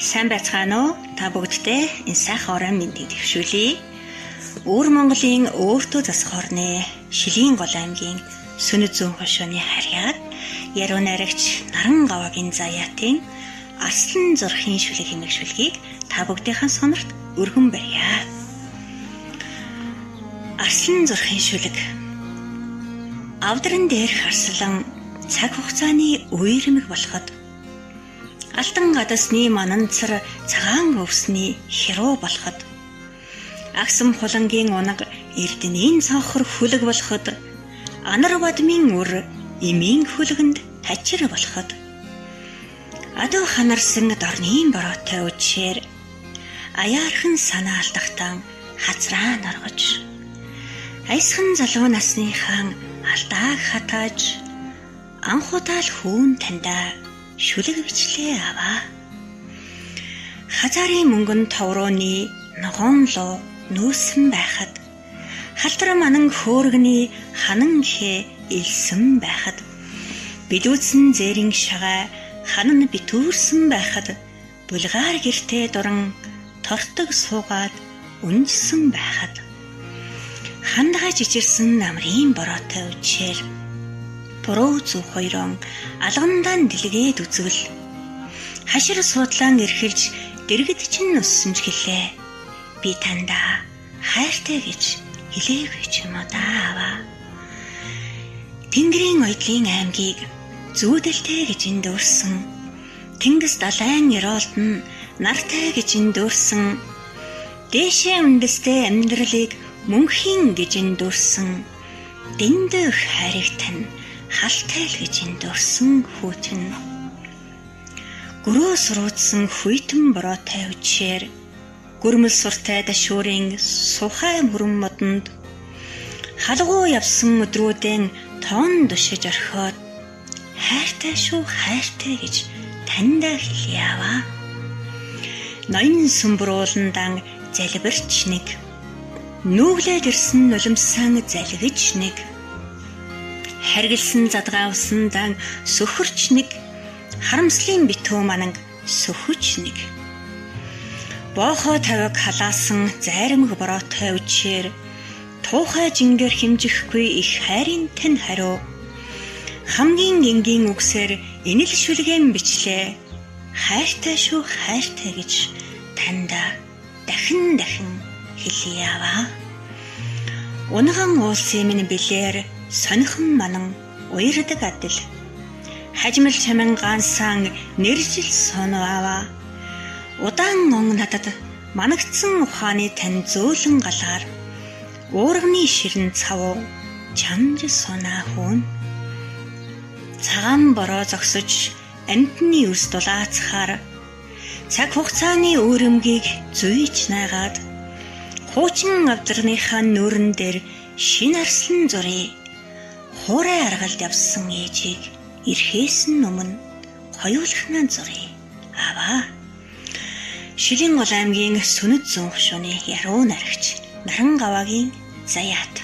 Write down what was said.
Сайн байцгаана уу? Та бүгдтэй энэ сайхан орон мэндийг дэвшүүлье. Өвөр Монголын өөртөө засах орны Шилийн гол аймгийн Сүнэт зүүн хошооны харьяат яруу найрагч Наран Гаваагийн заяатын Арслан зурхийн шүлэг хэмээх шүлгийг та бүгдийнхэн сонорт өргөн барья. Арслан зурхийн шүлэг. Авдран дээрх арслан цаг хугацааны үермэг болоход алтан гадасны мананцар цагаан өвсний херуу болоход агсам хулангийн унаг эрдэнийн цонхор хүлэг болоход анар бадмын үр эмийн хүлгэнд хачир болоход адуу ханарсан дорны бороотой үчээр аяархан санаа алдахтан хацраа норгож айсхан залуу насныхаа алдааг хатааж анхудаал хүүн тандаа шүлэг бичлээ аваа. Хазаарын мөнгөн товрооны ногоон луу нүүсэн байхад халтар манан хөөргөний ханан хэ илсэн байхад бидүүцэн зээрийн шагаа ханан битүүрсэн байхад булгаар гэртээ дуран тортог суугаад үнжсэн байхад хандгаа жижирсэн намрын бороотой үчээр буруу зүг хоёрон алгандан дэлгээд үзвэл хашир суудлаан эрхэлж дэргэд чинь нуссан ч гэлээ би тандаа хайртай гэж хэлээгүй ч юм уу даава. Тэнгэрийн ойдлын аймгийг зүүдэлтэй гэж эндөрсөн тэнгис далайн ёроолд нь нартай гэж эндөрсөн дээшээ үндэстэй амьдралыг мөнхийн гэж эндөрсөн дэндөх хайрыг тань халтайл гэж эндөрсөн хүүтэн гөрөө суруудсан хүйтэн бороотой үчээр гүрмэл суртай дашуурын сухай мөрөн модонд халгуу явсан өдрүүдэн тоон душиж орхиод хайртай шүү хайртай гэж таньдаа хэлье аваа. Ноён сүмбрууландан залбирч нэг нүүглээд ирсэн нулимсан залгиж нэг харгилсан задгаа усндан сөхөрч нэг харамслын битүү мананг сөхөж нэг боохоо тавиг халаасан зайрамг бороотой үчээр туухай жингэр хэмжихгүй их хайрын тань хариу хамгийн энгийн үгсээр энэл шүлгээн бичлээ хайртай шүү хайртай гэж тандаа дахин хэлье аваа. Унган уулсын минь билээр сонихон манан уярдаг адил хажимл чамин гансан нэржил соно аваа удаан он надад манагдсан ухааны тань зөөлөн галаар уурганы ширэн цав чамж сонаа хүн цагаан бороо зогсож амтны үс дулаацахаар цаг хугацааны өөрөмгийг зүйж найгаад хуучин авдрныхаа нүүрэн дээр шин арслан зурыг хуурай аргалд явсан ээжийг эрхээс нь өмнө хоёулахнаа зурыг аваа. Шилийн гол аймгийн Сүнэт зүүн хошооны яруу найрагч Наран Гаваагийн заяат.